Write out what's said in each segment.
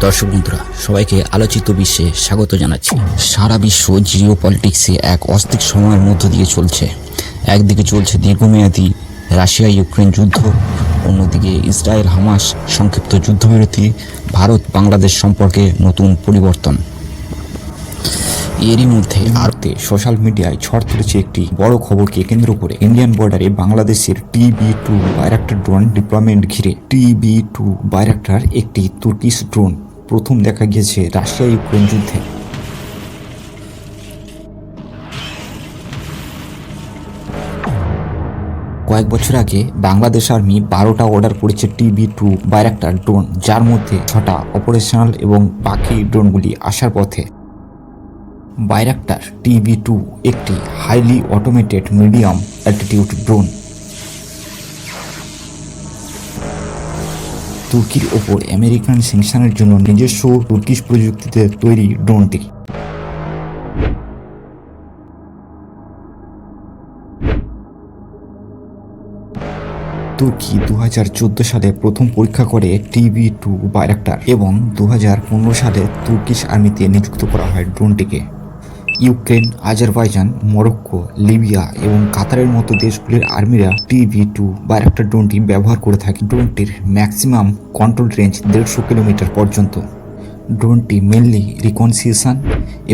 দর্শক বন্ধুরা, সবাইকে আলোচিত বিশ্বে স্বাগত জানাচ্ছি। সারা বিশ্ব জিও পলিটিক্সে এক অস্থির সময়ের মধ্য দিয়ে চলছে। একদিকে চলছে দীর্ঘমেয়াদী রাশিয়া ইউক্রেন যুদ্ধ, অন্যদিকে ইসরায়েল হামাস সংক্ষিপ্ত যুদ্ধবিরতি, ভারত বাংলাদেশ সম্পর্কে নতুন পরিবর্তন। এরই মধ্যে ভারতে সোশ্যাল মিডিয়ায় ঝড় তুলেছে একটি বড় খবরকে কেন্দ্র করে। ইন্ডিয়ান বর্ডারে বাংলাদেশের TB2 বাইরাক্টার ড্রোন ডিপ্লয়মেন্ট ঘিরে। TB2 বাইরাক্টার একটি তুর্কিশ ড্রোন, প্রথম দেখা গিয়েছে রাশিয়া ইউক্রেন যুদ্ধে। কয়েক বছর আগে বাংলাদেশ আর্মি 12টা অর্ডার করেছে TB2 বাইরাক্টার ড্রোন, যার মধ্যে 6টা অপারেশনাল এবং বাকি ড্রোনগুলি আসার পথে। বাইরাক্টার TB2 একটি highly automated medium altitude drone. তুর্কির ওপর আমেরিকান স্যাংশনের জন্য নিজস্ব তুর্কিশ প্রযুক্তিতে তৈরি ড্রোনটি। তুর্কি 2014 সালে প্রথম পরীক্ষা করে TB2 বাইরাক্টার এবং 2015 সালে তুর্কিশ আর্মিতে নিযুক্ত করা হয় ড্রোনটিকে। ইউক্রেন, আজারবাইজান, মরক্কো, লিবিয়া এবং কাতারের মতো দেশগুলির আর্মিরা TB2 বাইরাক্টার ড্রোনটি ব্যবহার করে থাকে। ড্রোনটির ম্যাক্সিমাম কন্ট্রোল রেঞ্জ 150 কিলোমিটার পর্যন্ত। ড্রোনটি মেনলি রিকনসিয়েশন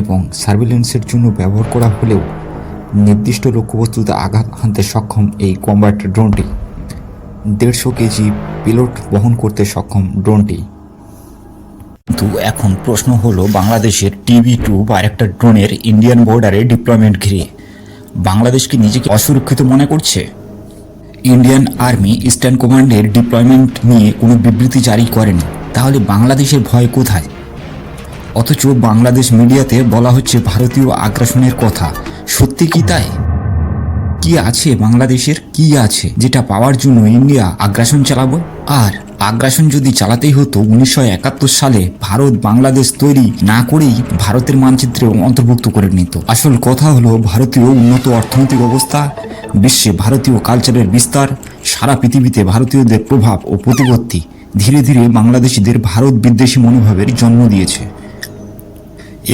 এবং সার্ভিলেন্সের জন্য ব্যবহার করা হলেও নির্দিষ্ট লক্ষ্যবস্তুতে আঘাত হানতে সক্ষম এই কম্ব্যাট ড্রোনটি। 150 কেজি পেলোড বহন করতে সক্ষম ড্রোনটি। কিন্তু এখন প্রশ্ন হলো, বাংলাদেশের TB2 বাইরাক্টার ড্রোনের ইন্ডিয়ান বর্ডারে ডিপ্লয়মেন্ট ঘিরে বাংলাদেশ কি নিজেকে অসুরক্ষিত মনে করছে? ইন্ডিয়ান আর্মি ইস্টার্ন কমান্ডের ডিপ্লয়মেন্ট নিয়ে কোনো বিবৃতি জারি করেনি, তাহলে বাংলাদেশের ভয় কোথায়? অথচ বাংলাদেশ মিডিয়াতে বলা হচ্ছে ভারতীয় আগ্রাসনের কথা। সত্যি কি তাই? কি আছে বাংলাদেশের, কি আছে যেটা পাওয়ার জন্য ইন্ডিয়া আগ্রাসন চালাবো? আর আগ্রাসন যদি চালাতেই হতো 1971 সালে ভারত বাংলাদেশ তৈরি না করেই ভারতের মানচিত্রে অন্তর্ভুক্ত করে নিত। আসল কথা হলো, ভারতীয় উন্নত অর্থনৈতিক অবস্থা, বিশ্বে ভারতীয় কালচারের বিস্তার, সারা পৃথিবীতে ভারতীয়দের প্রভাব ও প্রতিপত্তি ধীরে ধীরে বাংলাদেশিদের ভারত বিদ্বেষী মনোভাবের জন্ম দিয়েছে।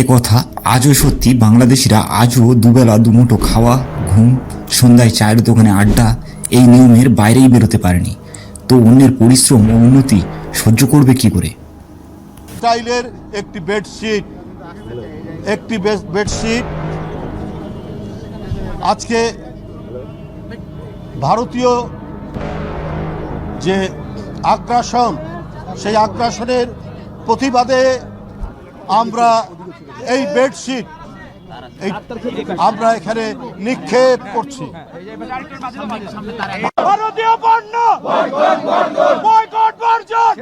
এ কথা আজও সত্যি। বাংলাদেশিরা আজও দুবেলা দুমুঠো খাওয়া, ঘুম, সন্ধ্যায় চায়ের দোকানে আড্ডা, এই নিয়মের বাইরেই বেরোতে পারেনি। তো অন্যের পরিশ্রম ও উন্নতি সহ্য করবে কি করে? স্টাইলের একটি বেডশিট আজকে ভারতীয় যে আগ্রাসন, সেই আগ্রাসনের প্রতিবাদে আমরা এই বেডশিট আমরা এখানে নিক্ষেপ করছি। ভারতীয় পণ্য বয়কট বর্জন,